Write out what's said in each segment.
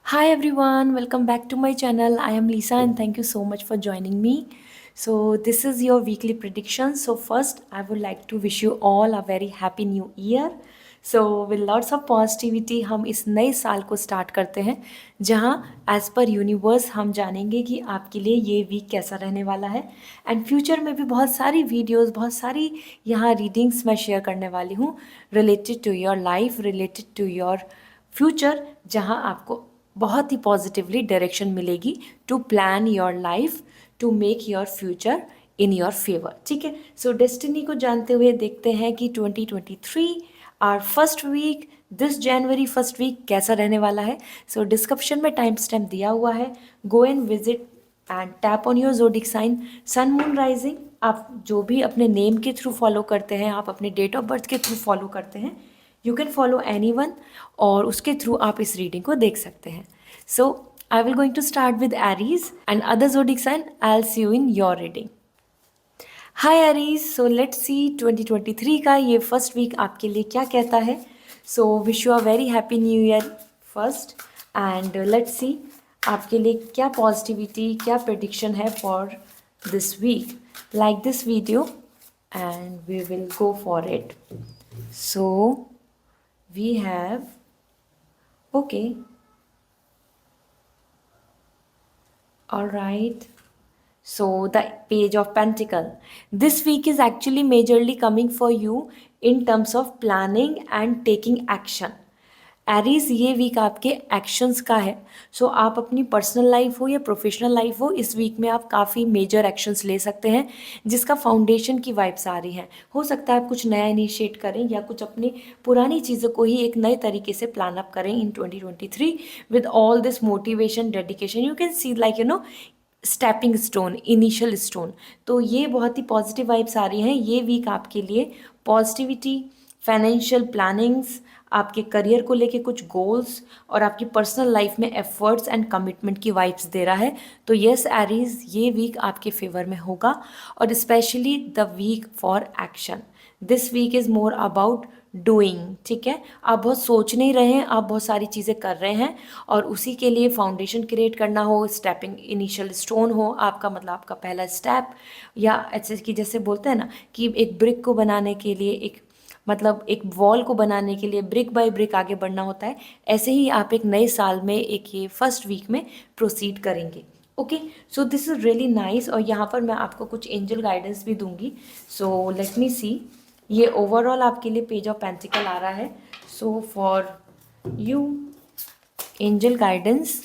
Hi everyone, welcome back to my channel. I am Lisa and thank you so much for joining me. So, this is your weekly prediction. So, first, I would like to wish you all a very happy new year. So, with lots of positivity, हम इस नए साल को start करते हैं जहां as per universe हम जानेंगे कि आपके लिए ये वीक कैसा रहने वाला है एंड फ्यूचर में भी बहुत सारी वीडियोस, बहुत सारी यहाँ रीडिंग्स मैं शेयर करने वाली हूँ related to your life, related to your future, जहां आपको बहुत ही पॉजिटिवली डायरेक्शन मिलेगी to plan your life, to make your future in your favour. ठीक है, सो डेस्टिनी को जानते हुए देखते हैं कि 2023 our first week, this January first week कैसा रहने वाला है। सो डिस्क्रिप्शन में टाइम स्टैम्प दिया हुआ है, go and visit and tap on your zodiac sign. Sun moon rising आप जो भी अपने नेम के थ्रू फॉलो करते हैं, आप अपने डेट ऑफ बर्थ के थ्रू फॉलो करते हैं, you can follow any one और उसके थ्रू आप इस रीडिंग को देख सकते हैं। So I will going to start with Aries and other zodiac sign. I will see you in your reading. Hi Aries, so let's see 2023 का ये फर्स्ट वीक आपके लिए क्या कहता है। So wish you a very happy new year first and let's see आपके लिए क्या पॉजिटिविटी, क्या प्रेडिक्शन है for this week. Like this video and we will go for it. So we have, okay, all right. So the page of pentacle, this week is actually majorly coming for you in terms of planning and taking action. Aries, ये week आपके actions का है। सो आप अपनी personal life हो या professional life हो, इस वीक में आप काफ़ी मेजर एक्शंस ले सकते हैं जिसका फाउंडेशन की वाइब्स आ रही हैं। हो सकता है आप कुछ नया इनिशिएट करें या कुछ अपनी पुरानी चीज़ों को ही एक नए तरीके से प्लान अप करें इन 2023 with all this motivation, dedication. You can C like stepping stone, initial stone. तो ये बहुत ही पॉजिटिव वाइब्स आ रही हैं। ये वीक आपके लिए पॉजिटिविटी, फाइनेंशियल प्लानिंग्स, आपके करियर को लेके कुछ गोल्स और आपकी पर्सनल लाइफ में एफर्ट्स एंड कमिटमेंट की वाइब्स दे रहा है। तो यस एरीज, ये वीक आपके फेवर में होगा और specially the week for action. This week is more about doing. ठीक है, आप बहुत सोच नहीं रहे हैं, आप बहुत सारी चीज़ें कर रहे हैं और उसी के लिए फाउंडेशन क्रिएट करना हो, स्टेपिंग इनिशियल स्टोन हो आपका, मतलब आपका पहला स्टेप, या ऐसे कि जैसे बोलते हैं ना कि एक ब्रिक को बनाने के लिए, एक मतलब एक वॉल को बनाने के लिए ब्रिक बाय ब्रिक आगे बढ़ना होता है। ऐसे ही आप एक नए साल में एक ये फर्स्ट वीक में प्रोसीड करेंगे। Okay, so this is really nice. और यहाँ पर मैं आपको कुछ एंजल गाइडेंस भी दूंगी। सो लेट मी सी, ये ओवरऑल आपके लिए पेज ऑफ पेंटिकल आ रहा है। So for you angel guidance,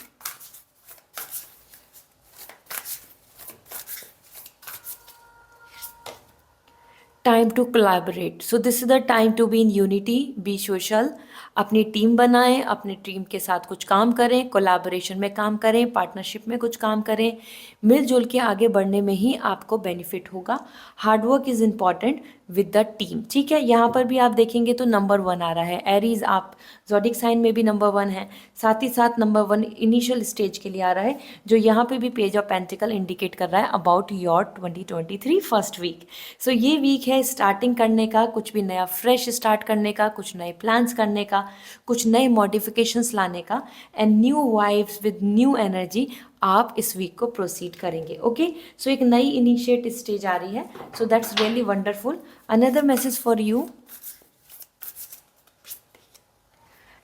time to collaborate. So this is the time to be in unity, be social. अपनी टीम बनाएं, अपनी टीम के साथ कुछ काम करें, कोलैबोरेशन में काम करें, पार्टनरशिप में कुछ काम करें। मिलजुल के आगे बढ़ने में ही आपको बेनिफिट होगा। Hard work is important with the team. ठीक है, यहाँ पर भी आप देखेंगे तो नंबर 1 आ रहा है। एरीज, आप ज़ोडिक साइन में भी नंबर 1 है, साथ ही साथ नंबर 1 इनिशियल स्टेज के लिए आ रहा है, जो यहाँ पे भी पेज ऑफ पेंटिकल इंडिकेट कर रहा है अबाउट योर 2023 फर्स्ट वीक। सो ये वीक है स्टार्टिंग करने का, कुछ भी नया फ्रेश स्टार्ट करने का, कुछ नए प्लान्स करने का, कुछ नए मॉडिफिकेशंस लाने का and new vibes with new energy आप इस वीक को प्रोसीड करेंगे। ओके, सो एक नई इनिशिएट स्टेज आ रही है। So that's really wonderful. Another message for you,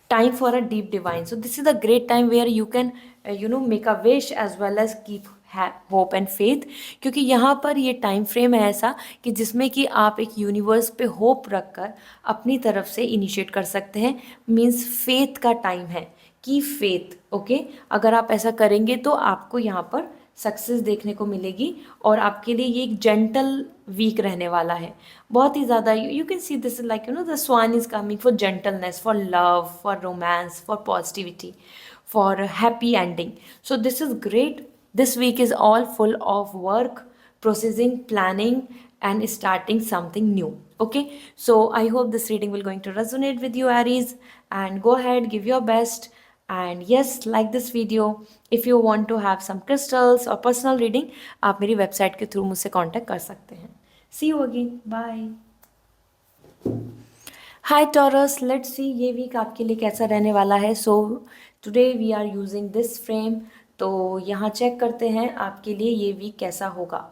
time for a deep divine. So this is a great time where you can make a wish as well as keep hope and faith, क्योंकि यहाँ पर ये time frame है ऐसा कि जिसमें कि आप एक यूनिवर्स पे होप रखकर अपनी तरफ से इनिशिएट कर सकते हैं। मीन्स फेथ का टाइम है कि फेथ, ओके, अगर आप ऐसा करेंगे तो आपको यहाँ पर सक्सेस देखने को मिलेगी और आपके लिए ये एक जेंटल वीक रहने वाला है। बहुत ही ज़्यादा you can see this like the swan is coming for gentleness, for love, for romance, for positivity, for happy ending. So this is great. This week is all full of work, processing, planning, and starting something new. Okay, so I hope this reading will going to resonate with you, Aries, and go ahead, give your best, and yes, like this video. If you want to have some crystals or personal reading, आप मेरी website के through मुझसे contact कर सकते हैं। See you again, bye. Hi Taurus, let's see ये week आपके लिए कैसा रहने वाला है. So today we are using this frame. तो यहाँ चेक करते हैं आपके लिए ये वीक कैसा होगा.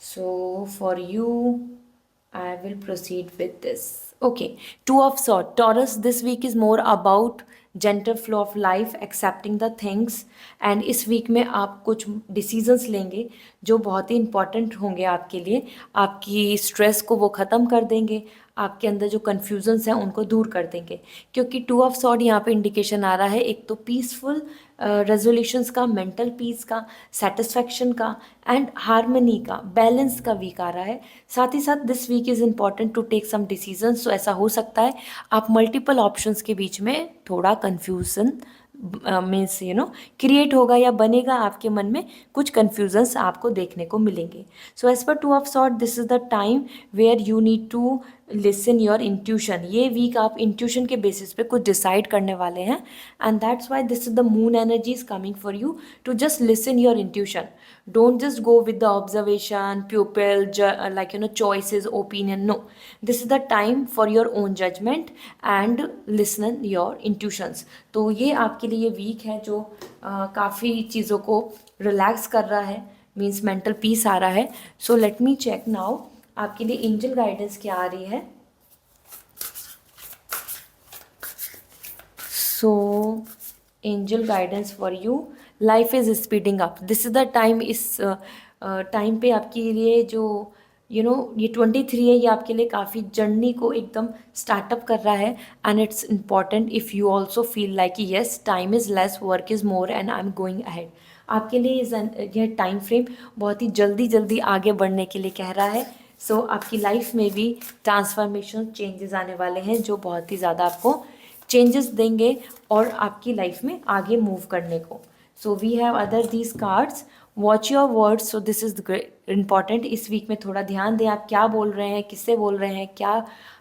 सो for you I will proceed with this. Okay, Two of Swords. Taurus, this week is more about gentle flow of life, accepting the things. And इस वीक में आप कुछ डिसीजंस लेंगे जो बहुत ही इंपॉर्टेंट होंगे आपके लिए. आपकी स्ट्रेस को वो ख़त्म कर देंगे, आपके अंदर जो कन्फ्यूजन्स हैं उनको दूर कर देंगे. क्योंकि टू ऑफ सॉर्ड यहाँ पे इंडिकेशन आ रहा है, एक तो पीसफुल रेजोल्यूशंस का, मेंटल पीस का, सेटिस्फैक्शन का एंड हारमनी का, बैलेंस का वीक आ रहा है. साथ ही साथ this week is important to take some decisions. तो ऐसा हो सकता है आप मल्टीपल ऑप्शंस के बीच में थोड़ा कन्फ्यूज़न मीन्स क्रिएट होगा या बनेगा आपके मन में, कुछ कन्फ्यूजन्स आपको देखने को मिलेंगे. So as per two of sword this is the time where you need to listen your intuition. ये वीक आप इंट्यूशन के बेसिस पे कुछ डिसाइड करने वाले हैं and that's why this is the moon energy is coming for you to just listen your intuition. Don't just go with the observation, pupil, choices, opinion. No, this is the time for your own judgment and listen your intuitions. तो ये आपके लिए week है जो काफ़ी चीज़ों को relax कर रहा है, मीन्स मेंटल पीस आ रहा है. So let me check now आपके लिए एंजल गाइडेंस क्या आ रही है. So angel guidance for you, life is speeding up. This is the time. इस टाइम पे आपके लिए जो ये 23 है, ये आपके लिए काफ़ी जर्नी को एकदम स्टार्टअप कर रहा है. And it's important if you also feel like yes time is less, work is more and I am going ahead. आपके लिए यह टाइम फ्रेम बहुत ही जल्दी जल्दी आगे बढ़ने के लिए कह रहा है. सो आपकी लाइफ में भी ट्रांसफॉर्मेशन, चेंजेस आने वाले हैं जो बहुत ही ज़्यादा आपको चेंजेस देंगे और आपकी लाइफ में आगे मूव करने को. So we have other these cards. Watch your words. So this is important. इस वीक में थोड़ा ध्यान दें आप क्या बोल रहे हैं, किससे बोल रहे हैं, क्या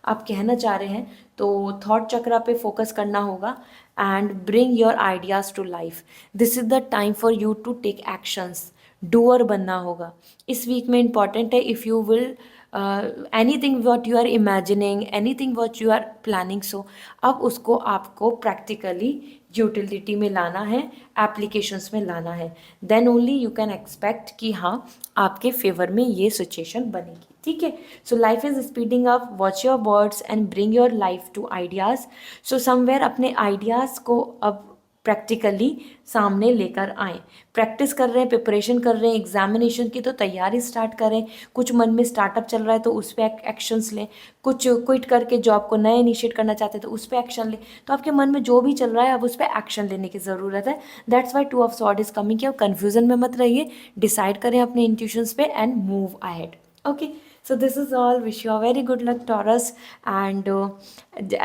आप कहना चाह रहे हैं. तो थॉट चक्रा पे फोकस करना होगा and bring your ideas to life. This is the time for you to take actions. Doer बनना होगा. इस वीक में इम्पॉर्टेंट है if you will anything what you are imagining, anything what you are planning, so अब उसको आपको practically utility में लाना है, एप्लीकेशंस में लाना है. Then only you can expect कि हाँ आपके फेवर में ये सिचुएशन बनेगी. ठीक है. So life is speeding up. Watch your words and bring your life to ideas. So somewhere अपने आइडियाज़ को अब प्रैक्टिकली सामने लेकर आएँ. प्रैक्टिस कर रहे हैं, प्रिपरेशन कर रहे हैं एग्जामिनेशन की, तो तैयारी स्टार्ट करें. कुछ मन में स्टार्टअप चल रहा है तो उस पर एक्शंस लें. कुछ क्विट करके जॉब को नए इनिशिएट करना चाहते हैं तो उस पर एक्शन लें. तो आपके मन में जो भी चल रहा है अब उस पर एक्शन लेने की ज़रूरत है. That's Y two of sword is coming. कि आप कन्फ्यूजन में मत रहिए, डिसाइड करें अपने इंट्यूशंस पे and move ahead. Okay. So this is all. Wish you a very good luck, Taurus. And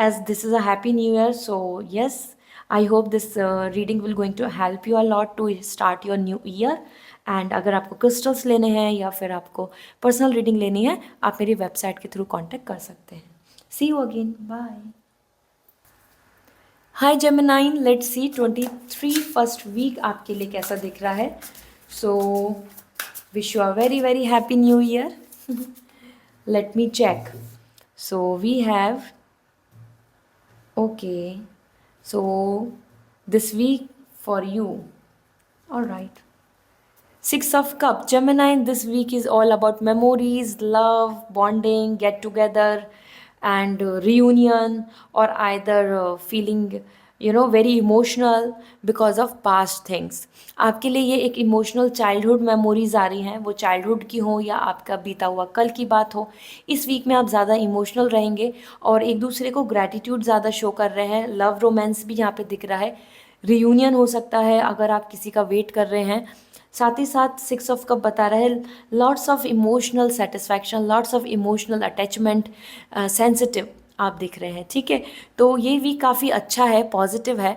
as this is a happy new year, so yes, I hope this reading will going to help you a lot to start your new year. And अगर आपको crystals लेने हैं या फिर आपको personal reading लेनी है, आप मेरी वेबसाइट के थ्रू कांटेक्ट कर सकते हैं. See you again. Bye. Hi Gemini, let's see 23 first week आपके लिए कैसा दिख रहा है. So wish you a very very happy new year. Let me check. So we have, okay, so this week for you, all right. Six of Cups, Gemini, this week is all about memories, love, bonding, get together and reunion, or either feeling very emotional because of past things. आपके लिए ये एक emotional childhood memories आ रही हैं, वो childhood की हो या आपका बीता हुआ कल की बात हो. इस वीक में आप ज़्यादा इमोशनल रहेंगे और एक दूसरे को ग्रैटिट्यूड ज़्यादा शो कर रहे हैं. लव रोमांस भी यहाँ पे दिख रहा है. रियूनियन हो सकता है अगर आप किसी का वेट कर रहे हैं. साथ ही साथ सिक्स ऑफ कप बता रहा है lots of emotional satisfaction, lots of emotional attachment, sensitive आप दिख रहे हैं. ठीक है. तो ये वीक काफ़ी अच्छा है, पॉजिटिव है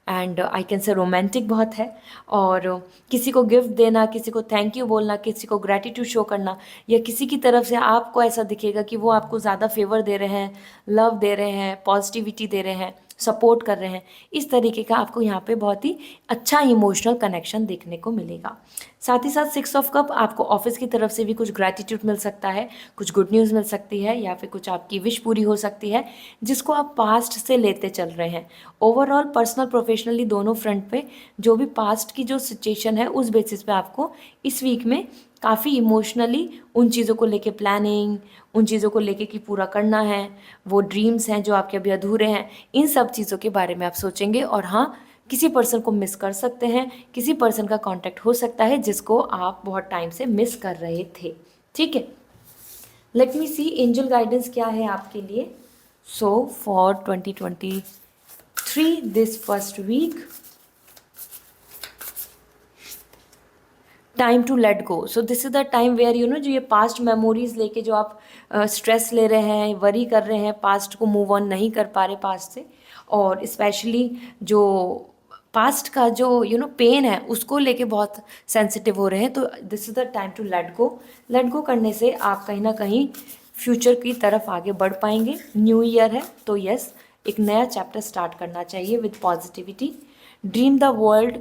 and I can say romantic बहुत है. और किसी को गिफ्ट देना, किसी को थैंक यू बोलना, किसी को ग्रैटिट्यूड शो करना, या किसी की तरफ से आपको ऐसा दिखेगा कि वो आपको ज़्यादा फेवर दे रहे हैं, लव दे रहे हैं, पॉजिटिविटी दे रहे हैं, सपोर्ट कर रहे हैं। इस तरीके का आपको यहाँ पे बहुत ही अच्छा इमोशनल कनेक्शन देखने को मिलेगा। साथ ही साथ 6 ऑफ कप आपको ऑफिस की तरफ से भी कुछ ग्रैटिट्यूड मिल सकता है, कुछ गुड न्यूज़ मिल सकती है, या फिर कुछ आपकी विश पूरी हो सकती है जिसको आप पास्ट से लेते चल रहे हैं। ओवरऑल पर्सनल प्रोफेशनली दोनों फ्रंट पे जो भी पास्ट की जो सिचुएशन है उस बेसिस पे आपको इस वीक में काफ़ी इमोशनली उन चीज़ों को लेके प्लानिंग, उन चीज़ों को लेके कि पूरा करना है, वो ड्रीम्स हैं जो आपके अभी अधूरे हैं, इन सब चीज़ों के बारे में आप सोचेंगे। और हाँ, किसी पर्सन को मिस कर सकते हैं, किसी पर्सन का कांटेक्ट हो सकता है जिसको आप बहुत टाइम से मिस कर रहे थे। ठीक है, let me see angel guidance क्या है आपके लिए। So for 2023 this first week, time to let go. So this is the time where जो ये पास्ट मेमोरीज लेके जो आप स्ट्रेस ले रहे हैं, वरी कर रहे हैं, पास्ट को मूव ऑन नहीं कर पा रहे पास्ट से, और स्पेशली जो पास्ट का जो पेन है उसको लेके बहुत सेंसिटिव हो रहे हैं, तो this is the time to let go. Let go करने से आप कहीं ना कहीं फ्यूचर की तरफ आगे बढ़ पाएंगे। न्यू ईयर है तो यस, एक नया चैप्टर स्टार्ट करना चाहिए with positivity. Dream the world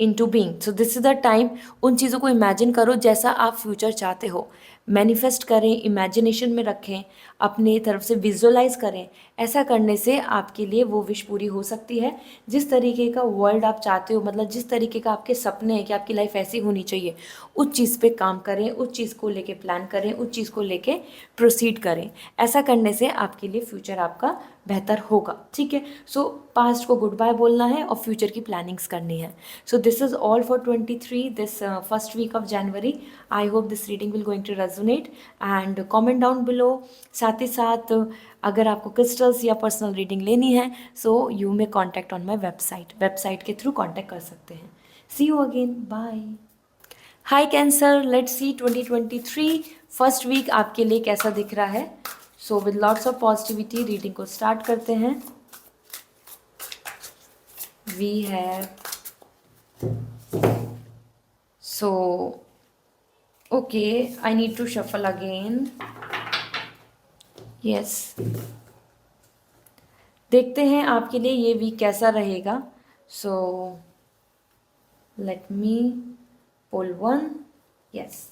into being. So this is the time, उन चीज़ों को इमेजिन करो जैसा आप फ्यूचर चाहते हो, मैनिफेस्ट करें, इमेजिनेशन में रखें, अपनी तरफ से विजुअलाइज करें। ऐसा करने से आपके लिए वो विश पूरी हो सकती है। जिस तरीके का वर्ल्ड आप चाहते हो, मतलब जिस तरीके का आपके सपने हैं कि आपकी लाइफ ऐसी होनी चाहिए, उस चीज़ पे काम करें, उस चीज़ को लेके प्लान करें, उस चीज़ को लेके प्रोसीड करें। ऐसा करने से आपके लिए फ्यूचर आपका बेहतर होगा। ठीक है, सो पास्ट को गुड बाय बोलना है और फ्यूचर की प्लानिंग्स करनी है। So this is all for 23 this first week of January. I hope this reading will going to resonate and comment down below. साथ ही साथ अगर आपको क्रिस्टल्स या पर्सनल रीडिंग लेनी है so you may contact on my website के through contact कर सकते हैं। See you again, bye. Hi Cancer, let's see 2023 first week आपके लिए कैसा दिख रहा है। So with lots of positivity reading को स्टार्ट करते हैं। We have so okay, I need to shuffle again. Yes, देखते हैं आपके लिए ये वीक कैसा रहेगा। So let me pull one. Yes,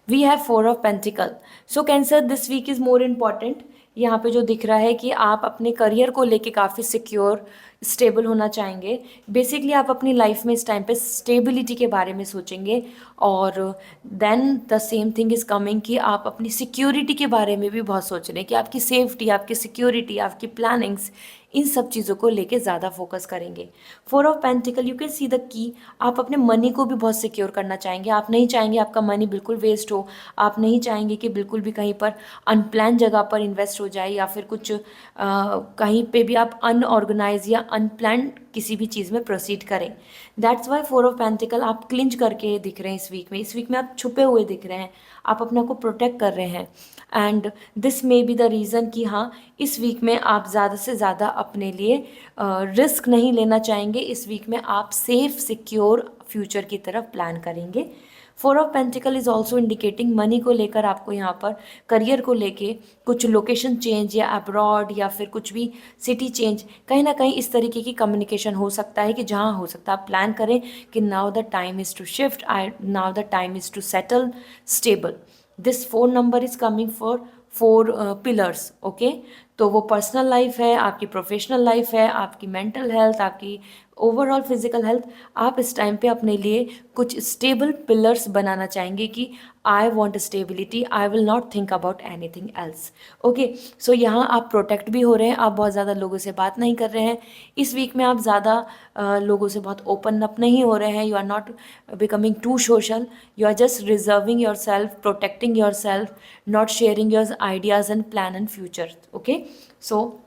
we have 4 of pentacle. So Cancer, this week is more important. यहाँ पे जो दिख रहा है कि आप अपने करियर को लेके काफ़ी सिक्योर, स्टेबल होना चाहेंगे। बेसिकली आप अपनी लाइफ में इस टाइम पे स्टेबिलिटी के बारे में सोचेंगे, और then the same thing is coming कि आप अपनी सिक्योरिटी के बारे में भी बहुत सोच रहे हैं कि आपकी सेफ्टी, आपकी सिक्योरिटी, आपकी प्लानिंग्स, इन सब चीज़ों को लेके ज़्यादा फोकस करेंगे। 4 of pentacle, you can see the key, आप अपने मनी को भी बहुत सिक्योर करना चाहेंगे। आप नहीं चाहेंगे आपका मनी बिल्कुल वेस्ट हो, आप नहीं चाहेंगे कि बिल्कुल भी कहीं पर अनप्लान जगह पर इन्वेस्ट हो जाए, या फिर कुछ कहीं पे भी आप अनऑर्गेनाइज या अनप्लान किसी भी चीज़ में प्रोसीड करें। दैट्स वाई 4 ऑफ पेंटिकल आप क्लिंच करके दिख रहे हैं इस वीक में। इस वीक में आप छुपे हुए दिख रहे हैं, आप अपने आप को प्रोटेक्ट कर रहे हैं, and this may be the reason कि हाँ, इस वीक में आप ज़्यादा से ज़्यादा अपने लिए रिस्क नहीं लेना चाहेंगे। इस वीक में आप सेफ सिक्योर फ्यूचर की तरफ प्लान करेंगे। 4 of pentacle is also indicating money को लेकर आपको यहाँ पर, करियर को लेके कुछ लोकेशन चेंज या अब्रॉड या फिर कुछ भी सिटी चेंज, कहीं ना कहीं इस तरीके की कम्युनिकेशन हो सकता है कि जहाँ हो सकता है आप प्लान करें कि now the time is to shift, now the time is to settle stable. This 4 number is coming for 4 pillars. Okay, तो वो पर्सनल लाइफ है, आपकी प्रोफेशनल लाइफ है, आपकी मेंटल हेल्थ, आपकी ओवरऑल फिजिकल हेल्थ। आप इस टाइम पे अपने लिए कुछ स्टेबल पिलर्स बनाना चाहेंगे कि I want stability, I will not think about anything else. Okay, so यहाँ आप प्रोटेक्ट भी हो रहे हैं, आप बहुत ज़्यादा लोगों से बात नहीं कर रहे हैं। इस वीक में आप ज़्यादा लोगों से बहुत ओपन अप नहीं हो रहे हैं। You are not becoming too social, you are just reserving your self, protecting your self, not sharing your ideas and plan and future. Okay, so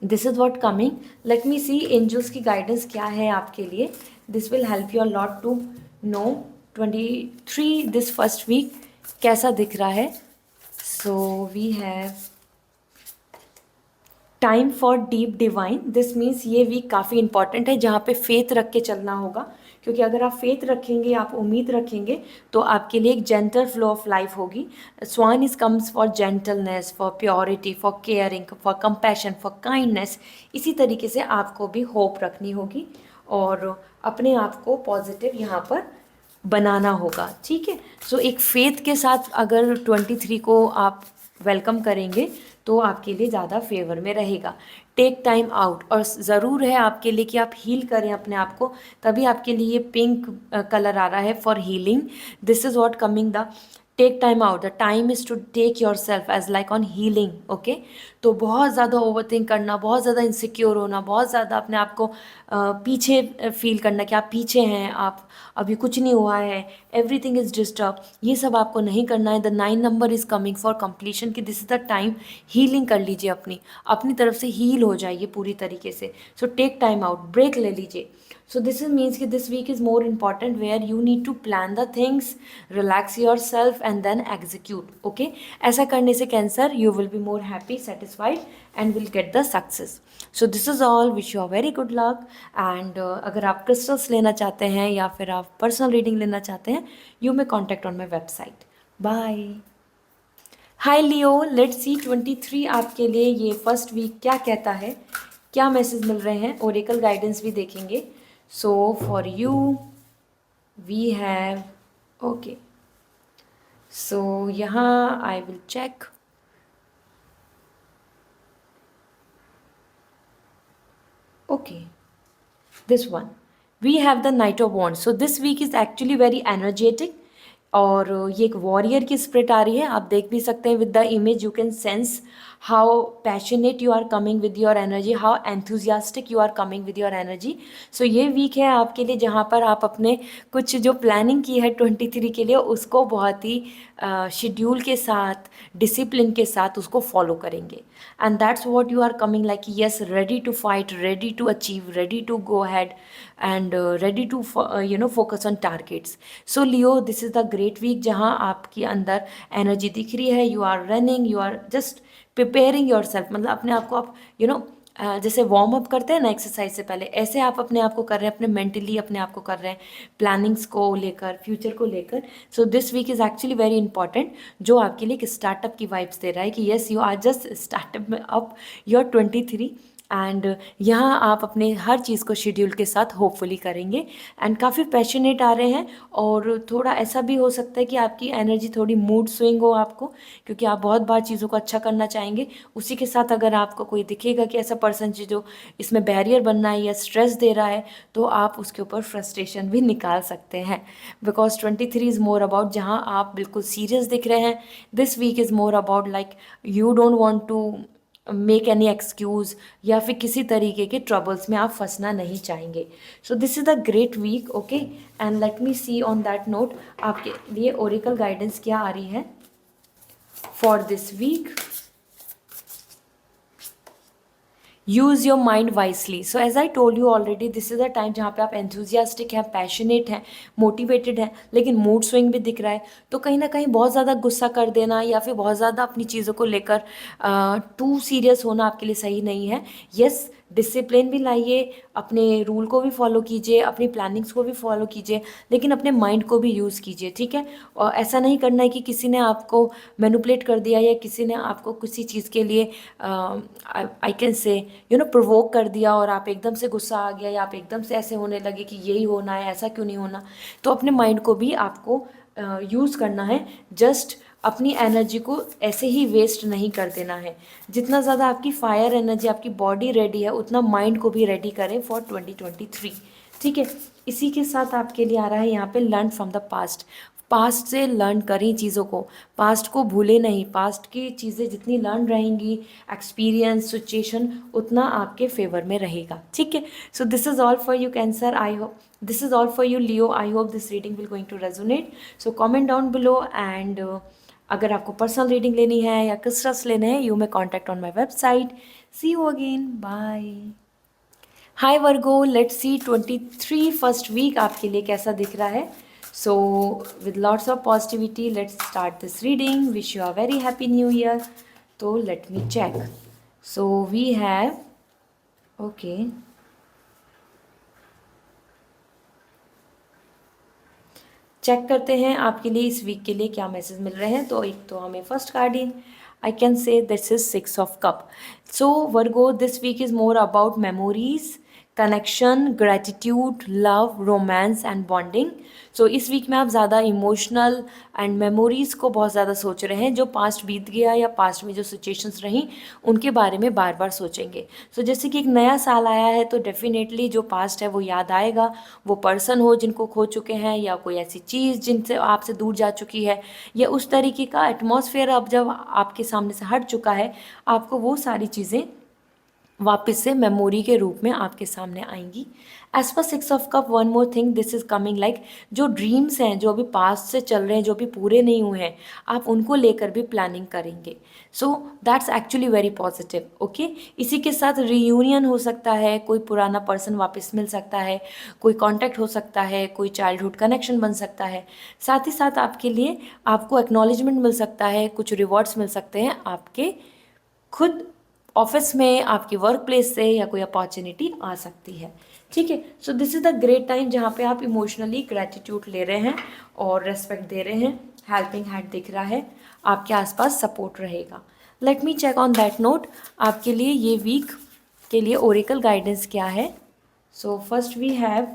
this is what coming. Let me see angels की guidance क्या है आपके लिए। This will help you a lot to know 23 this first week कैसा दिख रहा है। So we have time for deep divine. This means ये वीक काफ़ी इंपॉर्टेंट है जहाँ पे फेथ रख के चलना होगा, क्योंकि अगर आप फेथ रखेंगे, आप उम्मीद रखेंगे, तो आपके लिए एक जेंटल फ्लो ऑफ लाइफ होगी। Swan is comes for gentleness, for purity, for caring, for compassion, for kindness. इसी तरीके से आपको भी होप रखनी होगी और अपने आप को पॉजिटिव यहाँ पर बनाना होगा, ठीक है। सो एक फेथ के साथ अगर 23 को आप वेलकम करेंगे तो आपके लिए ज़्यादा फेवर में रहेगा। टेक टाइम आउट, और ज़रूर है आपके लिए कि आप हील करें अपने आप को, तभी आपके लिए ये पिंक कलर आ रहा है for healing. This is what coming the take time out, the time is to take your self as like on healing, okay. तो बहुत ज़्यादा ओवरथिंक करना, बहुत ज़्यादा इनसिक्योर होना, बहुत ज़्यादा अपने आप को पीछे फील करना कि आप पीछे हैं, आप अभी कुछ नहीं हुआ है, एवरीथिंग इज़ डिस्टर्ब, ये सब आपको नहीं करना है। The 9 number is coming for completion, कि this is the time healing कर लीजिए, अपनी तरफ से हील हो जाइए पूरी तरीके से। So take time out, break ले लीजिए। सो दिस इज मीन्स कि this week is more important where you need to plan the things, relax your self and then execute, okay. ऐसा करने से Cancer you will be more happy, satisfied and will get the success. So this is all, wish you a very good luck. And अगर आप crystals लेना चाहते हैं या फिर आप पर्सनल रीडिंग लेना चाहते हैं, you may contact on my website. Bye. Hi Leo, let's see 23 आपके लिए ये फर्स्ट वीक क्या कहता है, क्या मैसेज मिल रहे हैं, ओरेकल गाइडेंस भी देखेंगे। So for you we have, okay, so यहाँ I will check. Okay, this one we have the knight of wands, so this week is actually very energetic। और ये एक वॉरियर की स्पिरिट आ रही है, आप देख भी सकते हैं with the image you can sense how passionate you are coming with your energy, how enthusiastic you are coming with your energy. So ये वीक है आपके लिए जहाँ पर आप अपने कुछ जो प्लानिंग की है 23 के लिए उसको बहुत ही शेड्यूल के साथ, डिसिप्लिन के साथ उसको फॉलो करेंगे। And that's what you are coming like, yes, ready to fight, ready to achieve, ready to go ahead, and ready to focus on targets। So Leo, this is the great week जहाँ आपके अंदर energy दिख रही है, you are running, you are just preparing your self, मतलब अपने आप को आप जैसे वार्म अप करते हैं ना एक्सरसाइज से पहले, ऐसे आप अपने आप को कर रहे हैं, अपने मेंटली अपने आप को कर रहे हैं, प्लानिंग्स को लेकर, फ्यूचर को लेकर। So this week is actually very important, जो आपके लिए एक स्टार्टअप की वाइब्स दे रहा है कि yes, you are just startup में अप योर 23। एंड यहाँ आप अपने हर चीज़ को शेड्यूल के साथ होपफुली करेंगे एंड काफ़ी पैशनेट आ रहे हैं। और थोड़ा ऐसा भी हो सकता है कि आपकी एनर्जी थोड़ी मूड स्विंग हो आपको, क्योंकि आप बहुत बार चीज़ों को अच्छा करना चाहेंगे। उसी के साथ अगर आपको कोई दिखेगा कि ऐसा पर्सन जो इसमें बैरियर बनना है या स्ट्रेस दे रहा है, तो आप उसके ऊपर फ्रस्ट्रेशन भी निकाल सकते हैं। बिकॉज 23 इज़ मोर अबाउट, जहाँ आप बिल्कुल सीरियस दिख रहे हैं, this week is more about like you don't want to make any excuse, या फिर किसी तरीके के ट्रबल्स में आप फंसना नहीं चाहेंगे। So this is the great week, okay. And let me see on that note आपके लिए ओरेकल गाइडेंस क्या आ रही है for this week. Use your mind wisely. So as I told you already, this is the time जहाँ पे आप enthusiastic हैं, पैशनेट हैं, मोटिवेटेड हैं, लेकिन मूड स्विंग भी दिख रहा है। तो कहीं ना कहीं बहुत ज़्यादा गुस्सा कर देना या फिर बहुत ज़्यादा अपनी चीज़ों को लेकर टू सीरियस होना आपके लिए सही नहीं है। यस, डिसिप्लिन भी लाइए, अपने रूल को भी फॉलो कीजिए, अपनी प्लानिंग्स को भी फॉलो कीजिए, लेकिन अपने माइंड को भी यूज़ कीजिए, ठीक है। और ऐसा नहीं करना है कि किसी ने आपको मैनिपुलेट कर दिया या किसी ने आपको किसी चीज़ के लिए आई कैन से प्रोवोक कर दिया और आप एकदम से गुस्सा आ गया या आप एकदम से ऐसे होने लगे कि यही होना है, ऐसा क्यों नहीं होना। तो अपने माइंड को भी आपको यूज़ करना है, जस्ट अपनी एनर्जी को ऐसे ही वेस्ट नहीं कर देना है। जितना ज़्यादा आपकी फायर एनर्जी, आपकी बॉडी रेडी है, उतना माइंड को भी रेडी करें फॉर 2023, ठीक है। इसी के साथ आपके लिए आ रहा है यहाँ पे learn from the past. Past से लर्न करें चीज़ों को, पास्ट को भूले नहीं। पास्ट की चीज़ें जितनी लर्न रहेंगी, एक्सपीरियंस, सिचुएशन, उतना आपके फेवर में रहेगा, ठीक है। So this is all for you Cancer, I hope this is all for you Leo, I hope this reading will going to resonate. So comment down below, and अगर आपको personal reading लेनी है या crystals लेने हैं, you may contact on my website. See you again, bye. Hi Virgo, let's see 23 first week आपके लिए कैसा दिख रहा है। So with lots of positivity let's start this reading. Wish you a very happy new year. तो let me check. So we have, okay, check करते हैं आपके लिए इस वीक के लिए क्या मैसेज मिल रहे हैं। तो एक तो हमें first card in, I can say this is Six of Cup. So Virgo, this week is more about memories, connection, gratitude, love, romance and bonding. So इस वीक में आप ज़्यादा इमोशनल एंड मेमोरीज़ को बहुत ज़्यादा सोच रहे हैं, जो पास्ट बीत गया या पास्ट में जो सिचुएशंस रहीं उनके बारे में बार बार सोचेंगे। सो जैसे कि एक नया साल आया है तो डेफिनेटली जो पास्ट है वो याद आएगा, वो पर्सन हो जिनको खो चुके हैं या कोई ऐसी चीज़ जिनसे आपसे दूर जा चुकी है, या उस तरीके का एटमॉस्फेयर अब जब आपके सामने से हट चुका है, आपको वो सारी चीज़ें वापस से मेमोरी के रूप में आपके सामने आएंगी। As per six of cup, one more thing this is coming like, जो ड्रीम्स हैं जो अभी पास्ट से चल रहे हैं, जो अभी पूरे नहीं हुए हैं, आप उनको लेकर भी प्लानिंग करेंगे। So that's actually very positive. Okay, इसी के साथ रीयूनियन हो सकता है, कोई पुराना पर्सन वापस मिल सकता है, कोई कॉन्टैक्ट हो सकता है, कोई चाइल्डहुड कनेक्शन बन सकता है। साथ ही साथ आपके लिए आपको एक्नॉलेजमेंट मिल सकता है, कुछ रिवॉर्ड्स मिल सकते हैं आपके खुद ऑफिस में, आपकी वर्क प्लेस से, या कोई अपॉर्चुनिटी आ सकती है। ठीक है, so this is the great time जहाँ पे आप इमोशनली ग्रेटिट्यूड ले रहे हैं और रेस्पेक्ट दे रहे हैं। हेल्पिंग हैंड दिख रहा है, आपके आसपास सपोर्ट रहेगा। Let me check on that note आपके लिए ये वीक के लिए ओरेकल गाइडेंस क्या है। So first we have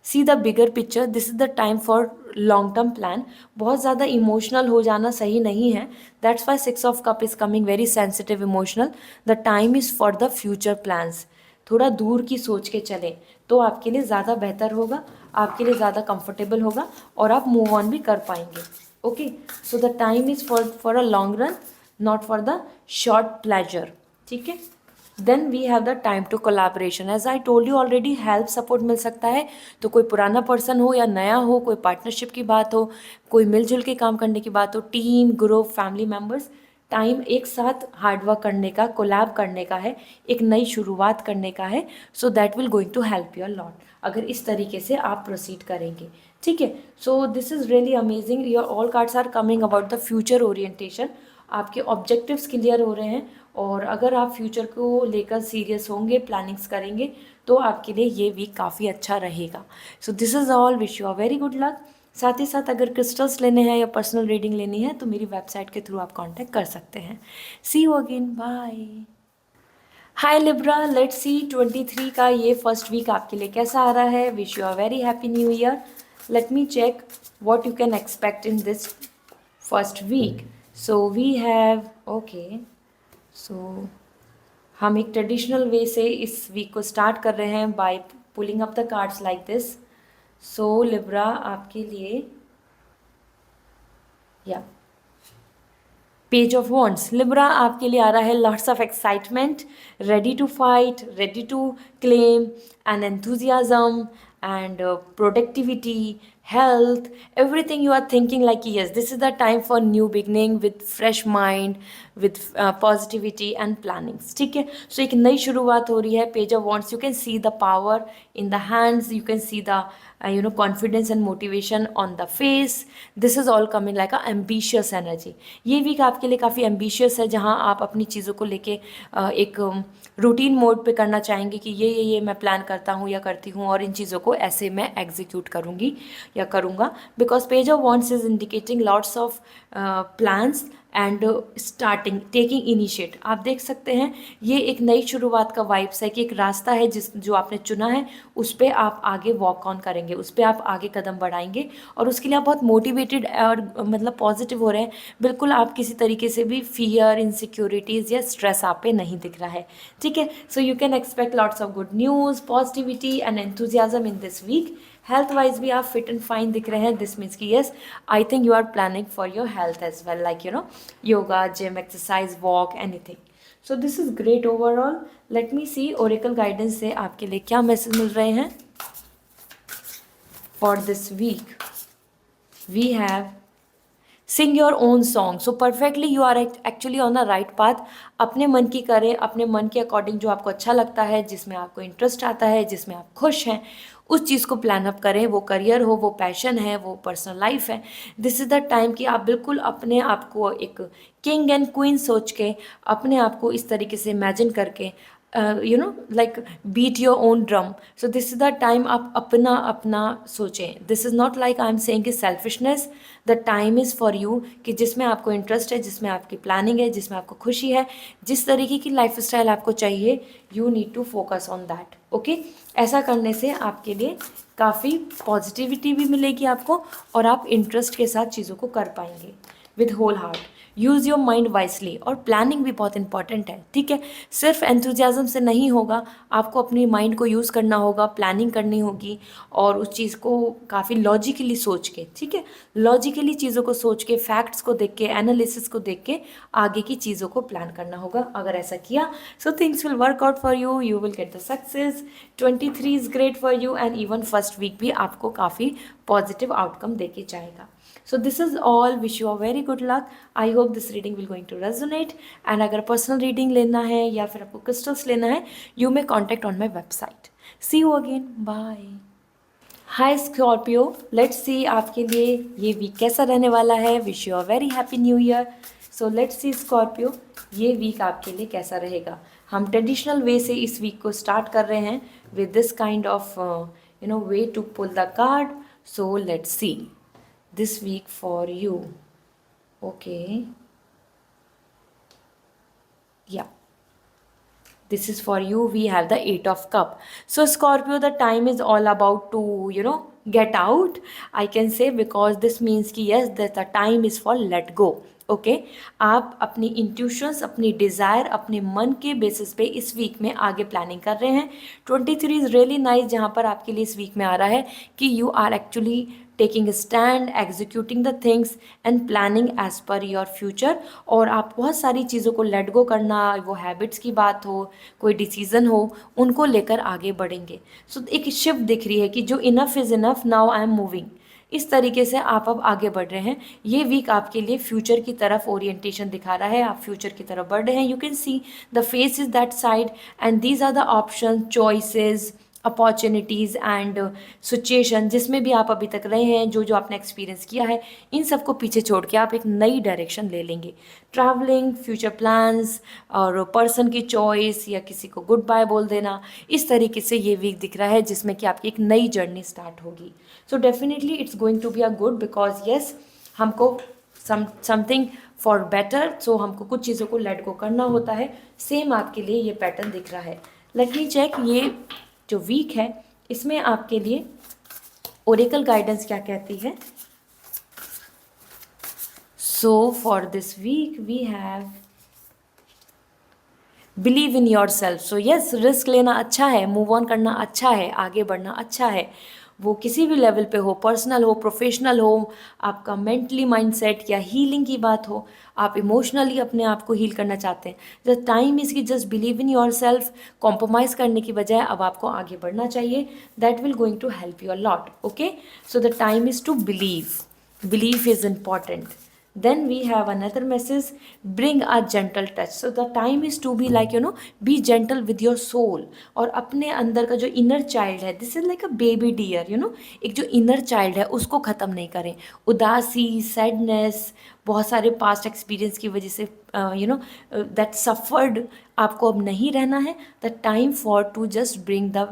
see the bigger picture, this is the time for long term plan. बहुत ज़्यादा इमोशनल हो जाना सही नहीं है, that's why six of cup is coming very sensitive emotional. The time is for the future plans. थोड़ा दूर की सोच के चलें तो आपके लिए ज़्यादा बेहतर होगा, आपके लिए ज़्यादा कंफर्टेबल होगा और आप मूव ऑन भी कर पाएंगे। Okay, so the time is for a long run, not for the short pleasure. ठीक है, then we have the time to collaboration. As I told you already, help support मिल सकता है, तो कोई पुराना पर्सन हो या नया हो, कोई पार्टनरशिप की बात हो, कोई मिलजुल के काम करने की बात हो, team, group, family members, time एक साथ हार्डवर्क करने का, कोलैब करने का है, एक नई शुरुआत करने का है। So that will going to help your lot अगर इस तरीके से आप प्रोसीड करेंगे। ठीक है, so this is really amazing, your all cards are coming about the future orientation. आपके ऑब्जेक्टिव्स क्लियर हो रहे हैं और अगर आप फ्यूचर को लेकर सीरियस होंगे, प्लानिंग्स करेंगे, तो आपके लिए ये वीक काफ़ी अच्छा रहेगा। सो this is all, wish you a very good luck. साथ ही साथ अगर क्रिस्टल्स लेने हैं या पर्सनल रीडिंग लेनी है तो मेरी वेबसाइट के थ्रू आप कांटेक्ट कर सकते हैं। See you again, bye. Hi Libra, let's see 23 का ये फर्स्ट वीक आपके लिए कैसा आ रहा है। Wish you a very happy new year. Let me check what you can expect in this first week. So we have, okay, so हम एक ट्रेडिशनल वे से इस वीक को स्टार्ट कर रहे हैं by pulling up the cards like this. So Libra आपके लिए, या पेज ऑफ वॉन्ड्स, लिब्रा आपके लिए आ रहा है lots of excitement, ready to fight, ready to claim and enthusiasm and productivity, health, everything you are thinking like yes, this is the time for new beginning with fresh mind, with positivity and plannings. ठीक है, सो एक नई शुरुआत हो रही है। Page of wands, you can see the power in the hands, you can see the confidence and motivation on the face. This is all coming like a ambitious energy. ये week आपके लिए काफ़ी ambitious है, जहाँ आप अपनी चीज़ों को लेके एक रूटीन मोड पे करना चाहेंगे कि ये मैं प्लान करता हूँ या करती हूँ और इन चीज़ों को ऐसे मैं एग्जीक्यूट करूँगी या करूँगा। Because page of wands is indicating lots of plans and starting, taking initiate. आप देख सकते हैं ये एक नई शुरुआत का वाइब्स है कि एक रास्ता है जो आपने चुना है, उस पर आप आगे वॉक ऑन करेंगे, उस पर आप आगे कदम बढ़ाएंगे और उसके लिए आप बहुत मोटिवेटेड और मतलब पॉजिटिव हो रहे हैं। बिल्कुल आप किसी तरीके से भी फियर, इनसिक्योरिटीज़ या स्ट्रेस आप पे नहीं दिख रहा है। ठीक है, so you can expect lots of good news, positivity and enthusiasm in this week. Health wise भी आप फिट एंड फाइन दिख रहे हैं। दिस मीन्स कि yes, I think you are planning for your health as well, like yoga, gym, exercise, walk, anything. So this is great overall. Let me see oracle guidance से आपके लिए क्या message मिल रहे हैं for this week. We have sing your own song. So perfectly you are actually on the right path. अपने मन की करें, अपने मन के अकॉर्डिंग जो आपको अच्छा लगता है, जिसमें आपको इंटरेस्ट आता है, जिसमें आप खुश हैं, उस चीज़ को प्लान अप करें। वो करियर हो, वो पैशन है, वो पर्सनल लाइफ है। दिस इज़ द टाइम कि आप बिल्कुल अपने आप को एक किंग एंड क्वीन सोच के, अपने आप को इस तरीके से इमेजिन करके like beat your own drum. So this is the time आप अपना अपना सोचें. This is not like I'm saying कि selfishness. The time is for you कि जिसमें आपको इंटरेस्ट है, जिसमें आपकी प्लानिंग है, जिसमें आपको खुशी है, जिस तरीके की लाइफ स्टाइल आपको चाहिए, you need to focus on that. Okay, ऐसा करने से आपके लिए काफ़ी पॉजिटिविटी भी मिलेगी आपको, और आप इंटरेस्ट के साथ चीज़ों को कर पाएंगे with whole heart. Use your mind wisely. और प्लानिंग भी बहुत इंपॉर्टेंट है, ठीक है. सिर्फ एंथुजियाज़म से नहीं होगा, आपको अपनी माइंड को यूज़ करना होगा, प्लानिंग करनी होगी, और उस चीज़ को काफ़ी लॉजिकली सोच के, ठीक है, लॉजिकली चीज़ों को सोच के, फैक्ट्स को देख के, एनालिसिस को देख के आगे की चीज़ों को प्लान करना होगा. अगर ऐसा किया, so things will work out for you, you will get the success. 23 is great for you, and even first week भी आपको काफ़ी पॉजिटिव आउटकम दे के जाएगा. So this is all. Wish you a very good luck. I hope this reading will going to resonate. And अगर personal reading लेना है या फिर आपको crystals लेना है, you may contact on my website. See you again. Bye. Hi Scorpio. Let's see आपके लिए ये week कैसा रहने वाला है. Wish you a very happy new year. So let's see Scorpio, ये week आपके लिए कैसा रहेगा. हम traditional way से इस week को start कर रहे हैं with this kind of way to pull the card. So let's see this week for you. Okay, yeah, this is for you. We have the 8 of cup. So Scorpio, the time is all about to get out, I can say, because this means कि yes, that the time is for let go. Okay, आप अपनी intuitions, अपनी desire, अपने मन के basis पे इस week में आगे प्लानिंग कर रहे हैं. 23 इज़ रियली नाइस, जहाँ पर आपके लिए इस वीक में आ रहा है कि you are actually taking stand, executing the things and planning as per your future. और आप बहुत सारी चीज़ों को लेट गो करना, वो हैबिट्स की बात हो, कोई डिसीज़न हो, उनको लेकर आगे बढ़ेंगे. सो एक शिफ्ट दिख रही है कि जो enough is enough, now I am moving. इस तरीके से आप अब आगे बढ़ रहे हैं. ये वीक आपके लिए फ्यूचर की तरफ ओरिएंटेशन दिखा रहा है, आप फ्यूचर की तरफ बढ़ रहे हैं. You can see the face is that side, and these are the option, choices, opportunities and situation जिसमें भी आप अभी तक रहे हैं, जो जो आपने एक्सपीरियंस किया है, इन सबको पीछे छोड़ के आप एक नई डायरेक्शन ले लेंगे. ट्रैवलिंग, फ्यूचर प्लान्स, और पर्सन की चॉइस, या किसी को गुड बाय बोल देना, इस तरीके से ये वीक दिख रहा है जिसमें कि आपकी एक नई जर्नी स्टार्ट होगी. So definitely it's going to be a good, because yes, हमको समथिंग फॉर बेटर. सो हमको कुछ चीज़ों को लेट गो करना होता है. सेम आपके लिए ये पैटर्न दिख रहा है. लेट मी चेक ये जो वीक है इसमें आपके लिए ओरेकल गाइडेंस क्या कहती है. So for this week we have believe in your self. So yes, risk लेना अच्छा है, मूव ऑन करना अच्छा है, आगे बढ़ना अच्छा है. वो किसी भी लेवल पे हो, पर्सनल हो, प्रोफेशनल हो, आपका मेंटली माइंडसेट या हीलिंग की बात हो, आप इमोशनली अपने आप को हील करना चाहते हैं, द टाइम इज़ कि just believe in your self. Compromise करने की बजाय अब आपको आगे बढ़ना चाहिए. That will going to help you a lot. Okay, so the time is to believe. Belief is important. Then we have another message, bring a gentle touch. So the time is to be like be gentle with your soul. और अपने अंदर का जो inner child है, this is like a baby deer, एक जो inner child है उसको ख़त्म नहीं करें. उदासी, sadness, बहुत सारे past experience की वजह से that suffered आपको अब नहीं रहना है. The time for to just bring the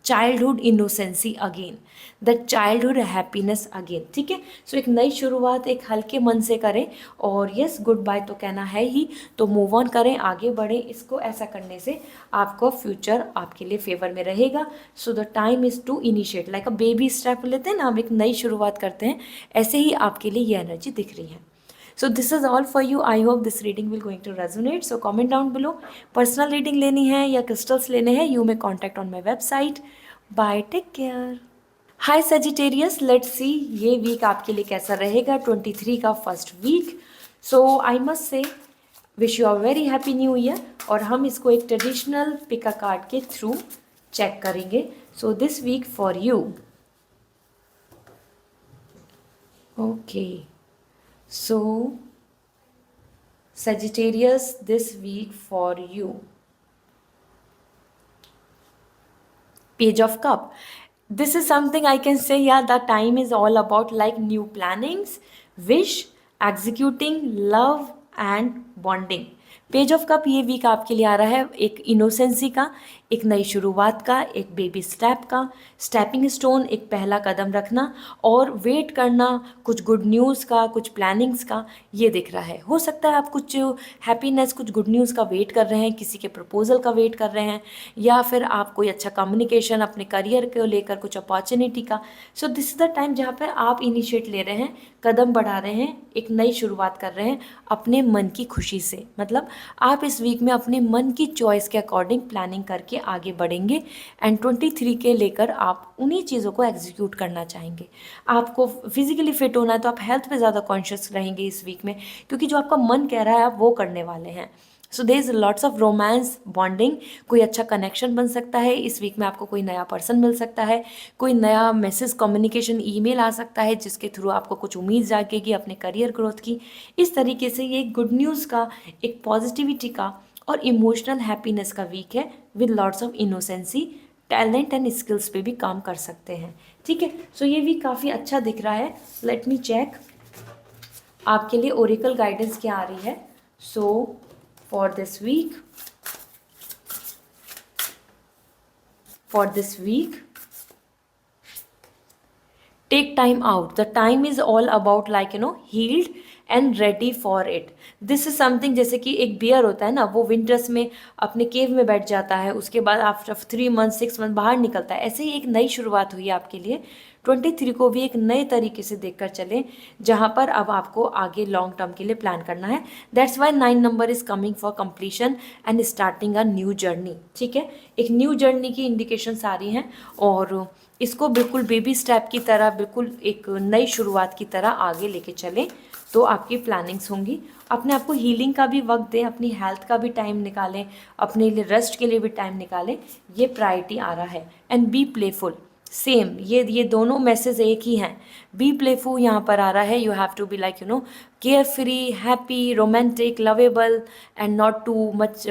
childhood innocency again, the childhood happiness again. ठीक है, सो एक नई शुरुआत एक हल्के मन से करें. और यस, गुड बाय तो कहना है ही, तो मूव ऑन करें, आगे बढ़ें. इसको ऐसा करने से आपको फ्यूचर आपके लिए फेवर में रहेगा. So the time is to initiate, like a baby step लेते हैं ना, हम एक नई शुरुआत करते हैं, ऐसे ही आपके लिए ये एनर्जी दिख रही है. So this is all for you. I hope this reading will going to resonate. So comment down below. Personal reading लेनी है या crystals लेने हैं, you may contact on my website. Bye. Take care. Hi Sagittarius. Let's see ये week आपके लिए कैसा रहेगा. 23 का first week. So I must say wish you a very happy new year. और हम इसको एक traditional pick a card के through check करेंगे. So this week for you. Okay. So, Sagittarius, this week for you. Page of Cup. This is something I can say, yeah, the time is all about like new plannings, wish, executing, love and bonding. Page of cup ये week आपके लिए आ रहा है एक innocency का, एक नई शुरुआत का, एक बेबी स्टेप का, स्टेपिंग स्टोन, एक पहला कदम रखना और वेट करना, कुछ गुड न्यूज़ का, कुछ प्लानिंग्स का, ये दिख रहा है। हो सकता है आप कुछ हैप्पीनेस, कुछ गुड न्यूज़ का वेट कर रहे हैं, किसी के प्रपोजल का वेट कर रहे हैं, या फिर आप कोई अच्छा कम्युनिकेशन अपने करियर को लेकर, कुछ अपॉर्चुनिटी का। सो दिस इज़ द टाइम जहाँ पर आप इनिशिएट ले रहे हैं, कदम बढ़ा रहे हैं, एक नई शुरुआत कर रहे हैं अपने मन की खुशी से। मतलब आप इस वीक में अपने मन की चॉइस के अकॉर्डिंग प्लानिंग करके आगे बढ़ेंगे एंड 23 के लेकर आप उन्हीं चीज़ों को एग्जीक्यूट करना चाहेंगे। आपको फिजिकली फिट होना है तो आप हेल्थ पे ज़्यादा कॉन्शियस रहेंगे इस वीक में, क्योंकि जो आपका मन कह रहा है आप वो करने वाले हैं। So there is lots of romance, bonding, कोई अच्छा कनेक्शन बन सकता है इस वीक में, आपको कोई नया पर्सन मिल सकता है, कोई नया मैसेज, कम्युनिकेशन, ईमेल आ सकता है जिसके थ्रू आपको कुछ उम्मीद जागेगी अपने करियर ग्रोथ की। इस तरीके से ये गुड न्यूज़ का, एक पॉजिटिविटी का और इमोशनल हैप्पीनेस का वीक है with lots of innocency, talent and skills पे भी काम कर सकते हैं। ठीक है, सो ये वीक काफ़ी अच्छा दिख रहा है। लेट मी चेक आपके लिए ओरेकल गाइडेंस क्या आ रही है। सो for this week, take time out. The time is all about like healed and ready for it. This is something, जैसे कि एक बियर होता है ना, वो विंटर्स में अपने केव में बैठ जाता है, उसके बाद आफ्टर 3 मंथ 6 मंथ बाहर निकलता है। ऐसे ही एक नई शुरुआत हुई है आपके लिए। 23 को भी एक नए तरीके से देखकर चलें, जहाँ पर अब आपको आगे लॉन्ग टर्म के लिए प्लान करना है। That's Y 9 number is coming for completion and starting a new journey. ठीक है, एक न्यू जर्नी की इंडिकेशंस आ रही हैं और इसको बिल्कुल बेबी स्टेप की तरह, बिल्कुल एक नई शुरुआत की तरह आगे लेके चलें तो आपकी प्लानिंग्स होंगी। अपने आप को हीलिंग का भी वक्त दें, अपनी हेल्थ का भी टाइम निकालें, अपने लिए रेस्ट के लिए भी टाइम निकालें, ये प्रायोरिटी आ रहा है। एंड बी प्लेफुल, सेम, ये दोनों मैसेज एक ही हैं। बी प्लेफुल यहाँ पर आ रहा है, you have to be like carefree, happy, romantic, lovable and not too much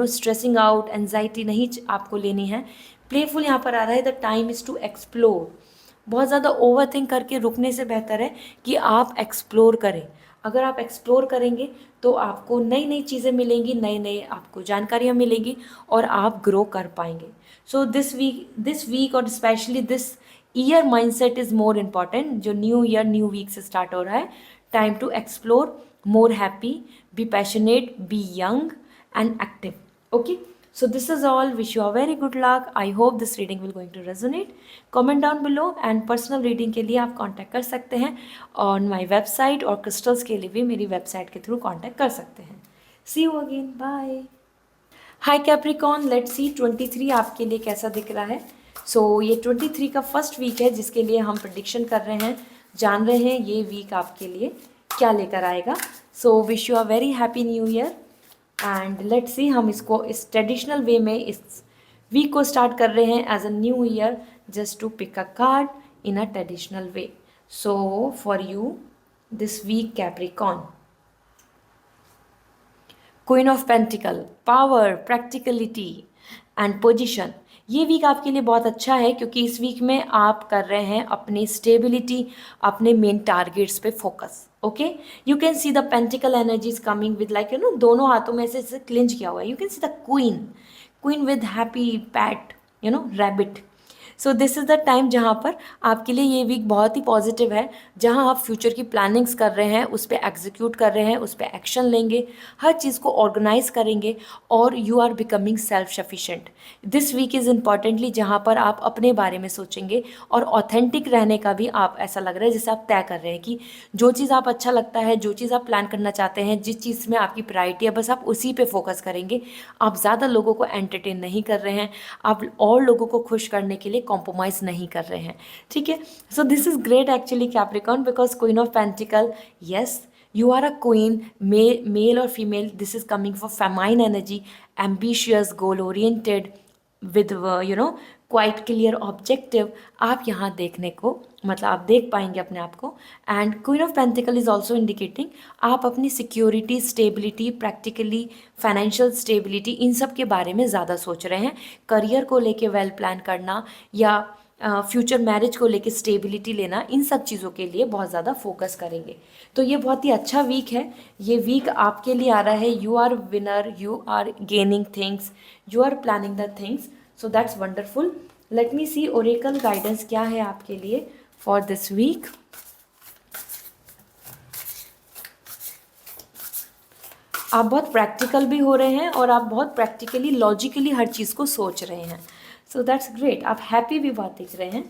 stressing out, anxiety नहीं आपको लेनी है। प्लेफुल यहाँ पर आ रहा है, the time is to explore. बहुत ज़्यादा ओवर थिंक करके रुकने से बेहतर है कि आप एक्सप्लोर करें। अगर आप एक्सप्लोर करेंगे तो आपको नई नई चीज़ें मिलेंगी, नई नई आपको जानकारियाँ मिलेंगी और आप ग्रो कर पाएंगे। सो दिस वीक और specially this year mindset is more important. जो न्यू ईयर न्यू वीक से स्टार्ट हो रहा है, time to explore, more happy, be passionate, be young and active. Okay, so this is all. Wish you a very good luck. I hope this reading will going to resonate. Comment down below and personal reading के लिए आप contact कर सकते हैं on my website, और crystals के लिए भी मेरी website के through contact कर सकते हैं। See you again. Bye. Hi Capricorn, let's see 23 आपके लिए कैसा दिख रहा है। So ये 23 का फर्स्ट वीक है जिसके लिए हम prediction कर रहे हैं, जान रहे हैं ये वीक आपके लिए क्या लेकर आएगा। So wish you a very happy new year. And let's सी, हम इसको इस ट्रेडिशनल वे में इस वीक को स्टार्ट कर रहे हैं as a new year, just to pick a card in a traditional way. So for you this week Capricorn, queen of pentacle, power, practicality and position. ये वीक आपके लिए बहुत अच्छा है क्योंकि इस वीक में आप कर रहे हैं अपनी स्टेबिलिटी, अपने मेन टारगेट्स पे focus. Okay, you can see the pentacle energy is coming with like दोनों हाथों में से क्लिंच किया हुआ है। You can see the queen with happy PAT, rabbit. So this is the time जहाँ पर आपके लिए ये वीक बहुत ही पॉजिटिव है, जहाँ आप फ्यूचर की प्लानिंग्स कर रहे हैं, उस पर एग्जीक्यूट कर रहे हैं, उस पर एक्शन लेंगे, हर चीज़ को ऑर्गेनाइज करेंगे और you are becoming self sufficient. This week is importantly जहाँ पर आप अपने बारे में सोचेंगे और ऑथेंटिक रहने का भी आप, ऐसा लग रहा है जैसे आप तय कर रहे हैं कि जो चीज़ आप अच्छा लगता है, जो चीज़ आप प्लान करना चाहते हैं, जिस चीज़ में आपकी प्रायोरिटी है, बस आप उसी पे फोकस करेंगे। आप ज़्यादा लोगों को एंटरटेन नहीं कर रहे हैं, आप और लोगों को खुश करने के लिए कॉम्प्रोमाइज़ नहीं कर रहे हैं। ठीक है, so this is great actually Capricorn, because queen of pentacle, yes, you are a queen, male or female, this is coming for feminine energy, ambitious, goal oriented, with quite clear objective। आप यहाँ देखने को, मतलब आप देख पाएंगे अपने आप को। And queen of pentacle is also indicating आप अपनी security, stability, practically financial stability, इन सब के बारे में ज़्यादा सोच रहे हैं। करियर को लेके वेल प्लान करना या फ्यूचर मैरिज को लेके स्टेबिलिटी लेना, इन सब चीज़ों के लिए बहुत ज़्यादा फोकस करेंगे। तो ये बहुत ही अच्छा वीक है। ये वीक आपके लिए आ रहा है, you are winner, you are gaining things, you are planning the things, so that's wonderful. Let me see oracle guidance क्या है आपके लिए फॉर दिस वीक। आप बहुत प्रैक्टिकल भी हो रहे हैं और आप बहुत प्रैक्टिकली लॉजिकली हर चीज़ को सोच रहे हैं, सो दैट्स ग्रेट। आप हैप्पी भी बहुत दिख रहे हैं।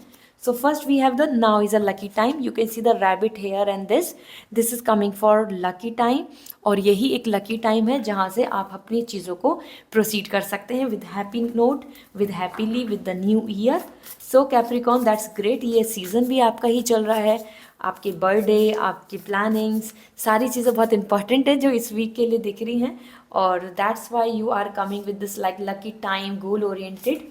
So first we have the now is a lucky time, you can see the rabbit hare and this is coming for lucky time. और यही एक लकी टाइम है जहाँ से आप अपनी चीज़ों को प्रोसीड कर सकते हैं with happy note, with happily, with the new year. So Capricorn that's great. ये सीज़न भी आपका ही चल रहा है, आपके बर्थडे, आपकी प्लानिंग्स, सारी चीज़ें बहुत इंपॉर्टेंट है जो इस वीक के लिए दिख रही हैं। और that's why you are coming with this like lucky time, goal oriented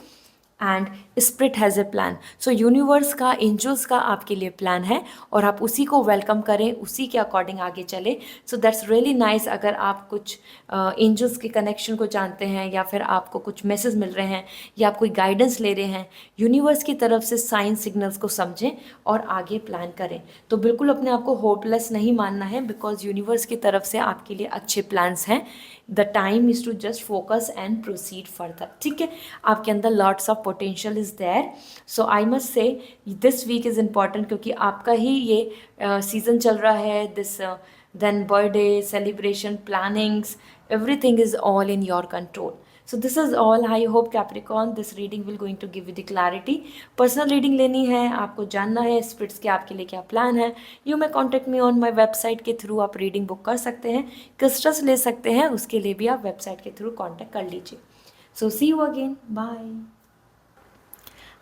and spirit has a plan. So universe का, एंजल्स का आपके लिए प्लान है और आप उसी को वेलकम करें, उसी के अकॉर्डिंग आगे चले। So that's really nice. अगर आप कुछ एंजल्स के कनेक्शन को जानते हैं या फिर आपको कुछ मैसेज मिल रहे हैं या आप कोई गाइडेंस ले रहे हैं यूनिवर्स की तरफ से, साइन सिग्नल्स को समझें और आगे प्लान करें। तो बिल्कुल अपने आप को होपलेस नहीं मानना है, बिकॉज यूनिवर्स की तरफ से आपके लिए अच्छे प्लान्स हैं। The time is to just focus and proceed further. ठीक है, आपके अंदर lots of potential is there. So I must say this week is important क्योंकि आपका ही ये सीज़न चल रहा है। This then birthday celebration, plannings, everything is all in your control. So this is all. I hope Capricorn this reading will going to give you the clarity. Personal reading लेनी है, आपको जानना है स्पिरिट्स के आपके लिए क्या प्लान है, you may contact me on my website के थ्रू आप रीडिंग बुक कर सकते हैं, क्रिस्टल्स ले सकते हैं, उसके लिए भी आप वेबसाइट के थ्रू कॉन्टेक्ट कर लीजिए। So see you again, bye.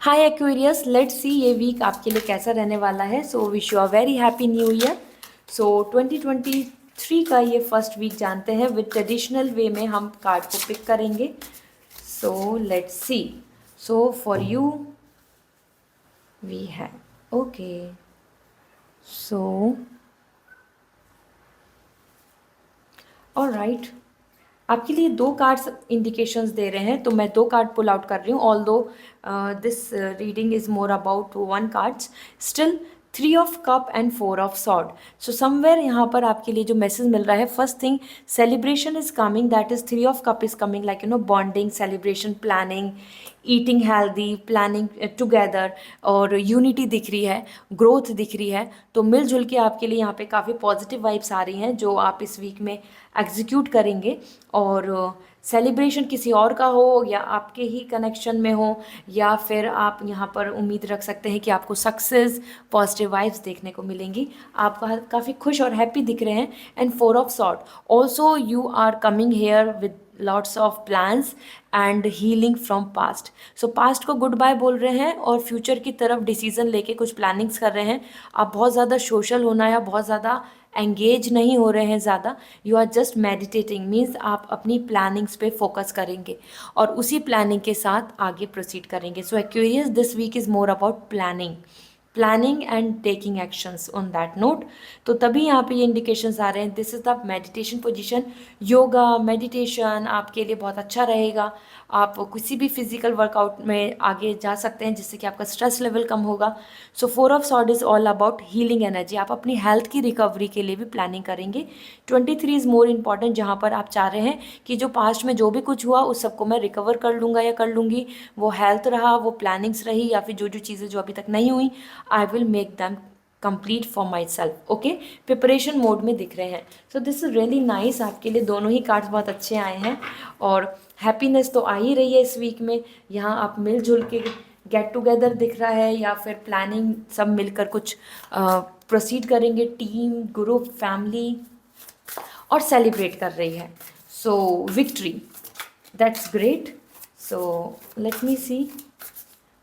Hi Aquarius, let's see ये वीक आपके लिए कैसा रहने वाला है। So wish you a very happy new year. So 2023 का ये फर्स्ट वीक जानते हैं, विद ट्रेडिशनल वे में हम कार्ड को पिक करेंगे। So let's see. So for you we have, okay, so alright, आपके लिए दो कार्ड्स इंडिकेशंस दे रहे हैं, तो मैं दो कार्ड पुल आउट कर रही हूँ। ऑल दो this reading is more about one cards, still 3 of cup and 4 of sword. So somewhere यहाँ पर आपके लिए जो मैसेज मिल रहा है, first thing celebration is coming, that is 3 of cup is coming, like bonding, celebration, planning, eating healthy, planning together, और unity दिख रही है, ग्रोथ दिख रही है। तो मिलजुल के आपके लिए यहाँ पे काफ़ी पॉजिटिव वाइब्स आ रही हैं जो आप इस वीक में एग्जीक्यूट करेंगे। और सेलिब्रेशन किसी और का हो या आपके ही कनेक्शन में हो, या फिर आप यहाँ पर उम्मीद रख सकते हैं कि आपको सक्सेस, पॉजिटिव वाइब्स देखने को मिलेंगी। आप काफ़ी खुश और हैप्पी दिख रहे हैं। And 4 of sword, also you are coming here with lots of plans and healing from past. So past को गुड बाय बोल रहे हैं और फ्यूचर की तरफ डिसीजन लेके कुछ प्लानिंग्स कर रहे हैं। आप बहुत ज़्यादा सोशल होना या बहुत ज़्यादा एंगेज नहीं हो रहे हैं ज़्यादा, you are just meditating, means आप अपनी प्लानिंग्स पे फोकस करेंगे और उसी प्लानिंग के साथ आगे प्रोसीड करेंगे। So Aquarius, this week is more about planning and taking actions on that note. तो तभी यहाँ पे ये इंडिकेशंस आ रहे हैं, this is the meditation position. Yoga meditation आपके लिए बहुत अच्छा रहेगा। आप किसी भी फिजिकल वर्कआउट में आगे जा सकते हैं जिससे कि आपका स्ट्रेस लेवल कम होगा। सो 4 of sword is all about healing energy, आप अपनी हेल्थ की रिकवरी के लिए भी प्लानिंग करेंगे। 23 इज़ मोर इम्पॉर्टेंट, जहाँ पर आप चाह रहे हैं कि जो पास्ट में जो भी कुछ हुआ उस सबको मैं रिकवर कर लूँगा या कर लूँगी, वो हेल्थ रहा, वो प्लानिंग्स रही, या फिर जो जो चीज़ें जो अभी तक नहीं हुई, I will make them complete for my self. Okay, preparation mode में दिख रहे हैं। सो दिस इज़ रियली नाइस, आपके लिए दोनों ही कार्ड्स बहुत अच्छे आए हैं और हैप्पीनेस तो आ ही रही है इस वीक में। यहाँ आप मिलजुल के गेट टुगेदर दिख रहा है या फिर प्लानिंग, सब मिलकर कुछ प्रोसीड करेंगे, टीम, ग्रुप, फैमिली, और सेलिब्रेट कर रही है। So victory, that's great. So let me see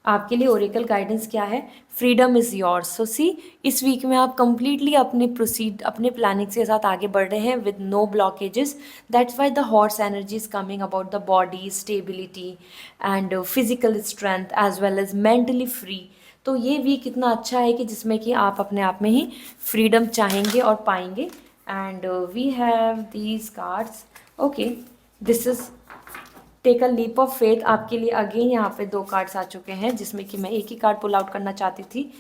आपके लिए ओरेकल गाइडेंस क्या है। Freedom is yours. So see, इस वीक में आप कंप्लीटली अपने प्लानिंग के साथ आगे बढ़ रहे हैं with no blockages. That's why the horse energy is coming about the body stability and physical strength as well as mentally free. तो ये वीक इतना अच्छा है कि जिसमें कि आप अपने आप में ही फ्रीडम चाहेंगे और पाएंगे। And we have these cards, okay, this is take a leap of faith आपके लिए अगेन यहाँ पे 2 कार्ड्स आ चुके हैं, जिसमें कि मैं एक ही कार्ड पुल आउट करना चाहती थी।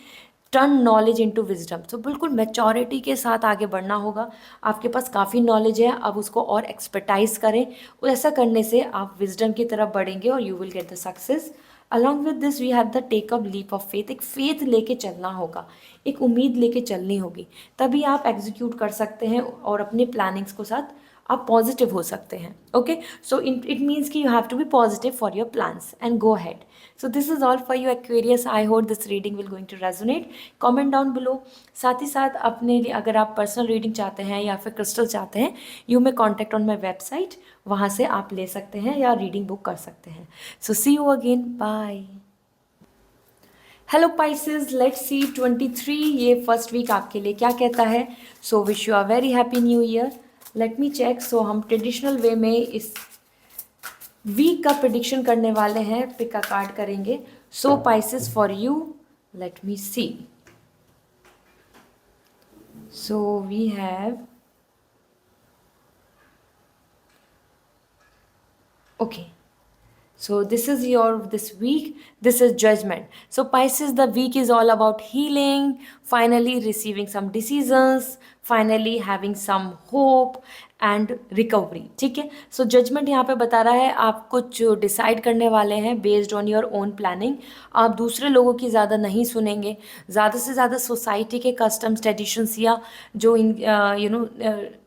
Turn knowledge into wisdom. तो बिल्कुल मैच्योरिटी के साथ आगे बढ़ना होगा। आपके पास काफ़ी नॉलेज है, अब उसको और एक्सपर्टाइज करें, और ऐसा करने से आप विजडम की तरफ बढ़ेंगे और you will get the success. Along with this we have the take up leap of faith. एक फेथ लेके चलना होगा, एक उम्मीद लेके चलनी होगी, तभी आप एग्जीक्यूट कर सकते हैं और अपने प्लानिंग्स को साथ आप पॉजिटिव हो सकते हैं। ओके, सो इट मीन्स कि you have to be positive for your plans and go head. So this is all for you Aquarius. I hope this reading will going to resonate. Comment down below. साथ ही साथ अपने लिए अगर आप personal reading चाहते हैं या फिर क्रिस्टल चाहते हैं, you may contact on my website, वहाँ से आप ले सकते हैं या रीडिंग बुक कर सकते हैं। So see you again, bye. Hello Pisces, let's see 23 ये फर्स्ट वीक आपके लिए क्या कहता है। So wish you a very happy new year. Let me check. So हम ट्रेडिशनल वे में इस वीक का प्रिडिक्शन करने वाले हैं, पिक का कार्ड करेंगे। So Pisces for you, let me see. So we have, okay, so this is your this week, this is judgment. So Pisces, the week is all about healing, finally receiving some decisions, finally having some hope and recovery. ठीक है, सो judgement यहाँ पे बता रहा है आप कुछ decide करने वाले हैं based on your own planning. आप दूसरे लोगों की ज़्यादा नहीं सुनेंगे, ज़्यादा से ज़्यादा सोसाइटी के कस्टम्स ट्रेडिशंस या जो इन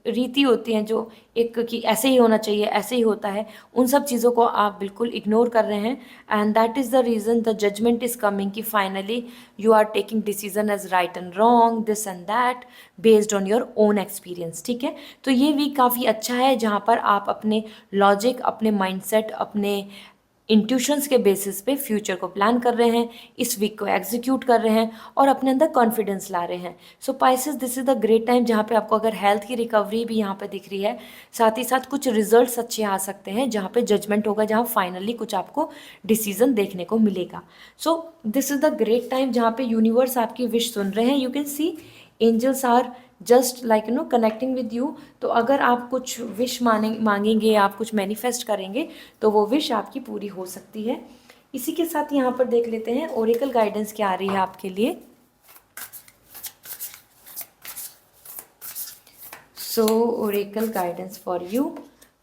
रीति होती हैं जो एक कि ऐसे ही होना चाहिए, ऐसे ही होता है, उन सब चीज़ों को आप बिल्कुल इग्नोर कर रहे हैं। And that is the reason the judgement is coming कि finally you are taking decision as right and wrong, this and that, based on your own experience. ठीक है, तो ये वीक काफ़ी अच्छा है जहाँ पर आप अपने लॉजिक, अपने माइंडसेट, अपने इंट्यूशंस के बेसिस पे फ्यूचर को प्लान कर रहे हैं, इस वीक को एग्जीक्यूट कर रहे हैं और अपने अंदर कॉन्फिडेंस ला रहे हैं। So Pisces, this is the great time जहाँ पे आपको अगर हेल्थ की रिकवरी भी यहाँ पे दिख रही है, साथ ही साथ कुछ रिजल्ट्स अच्छे आ सकते हैं जहाँ पे जजमेंट होगा, जहाँ फाइनली कुछ आपको डिसीजन देखने को मिलेगा। So this is the great time जहाँ पे यूनिवर्स आपकी विश सुन रहे हैं। You can see angels are just like connecting with you. तो अगर आप कुछ विश मांगेंगे, आप कुछ मैनिफेस्ट करेंगे, तो वो विश आपकी पूरी हो सकती है। इसी के साथ यहाँ पर देख लेते हैं ओरेकल गाइडेंस क्या आ रही है आपके लिए। So oracle guidance for you,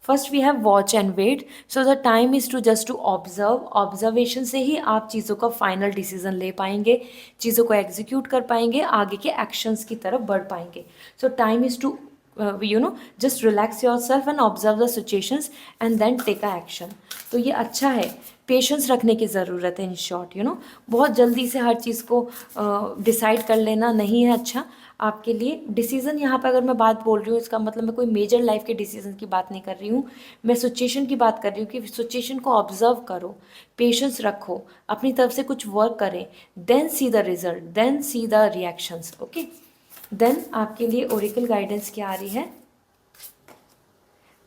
first we have watch and wait. So the time is to just to observe. Observation से ही आप चीज़ों का फाइनल डिसीजन ले पाएंगे, चीज़ों को एग्जीक्यूट कर पाएंगे, आगे के एक्शंस की तरफ बढ़ पाएंगे। So time is to just relax yourself and observe the situations and then take a action। तो ये अच्छा है, पेशेंस रखने की ज़रूरत है। इन शॉर्ट बहुत जल्दी से हर चीज़ को डिसाइड कर लेना नहीं है अच्छा आपके लिए। डिसीज़न यहाँ पर अगर मैं बात बोल रही हूँ, इसका मतलब मैं कोई मेजर लाइफ के डिसीजन की बात नहीं कर रही हूँ, मैं सिचुएशन की बात कर रही हूँ कि सिचुएशन को ऑब्जर्व करो, पेशेंस रखो, अपनी तरफ से कुछ वर्क करें, then see the result, then see the reactions. Okay, then आपके लिए ओरेकल गाइडेंस क्या आ रही है।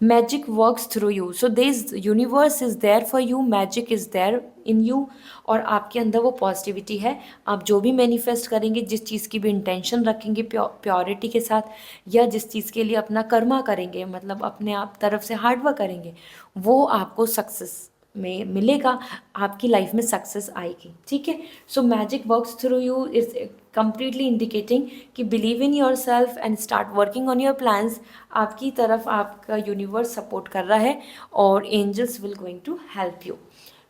Magic works through you. So this universe is there for you, magic is there in you, और आपके अंदर वो पॉजिटिविटी है। आप जो भी मैनिफेस्ट करेंगे, जिस चीज़ की भी इंटेंशन रखेंगे प्योरिटी के साथ, या जिस चीज़ के लिए अपना कर्मा करेंगे, मतलब अपने आप तरफ से हार्डवर्क करेंगे, वो आपको सक्सेस में मिलेगा, आपकी लाइफ में सक्सेस आएगी। ठीक है, so magic works through you is completely indicating कि believe in your self and start working on your plans. आपकी तरफ आपका यूनिवर्स सपोर्ट कर रहा है और angels will going to help you.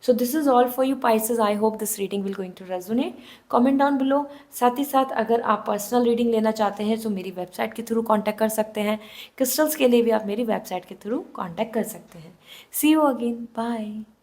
So this is all for you Pisces. I hope this reading will going to resonate. Comment down below. साथ ही साथ अगर आप पर्सनल रीडिंग लेना चाहते हैं तो मेरी वेबसाइट के थ्रू कॉन्टैक्ट कर सकते हैं। क्रिस्टल्स के लिए भी आप मेरी वेबसाइट के थ्रू कॉन्टैक्ट कर सकते हैं। See you again, bye.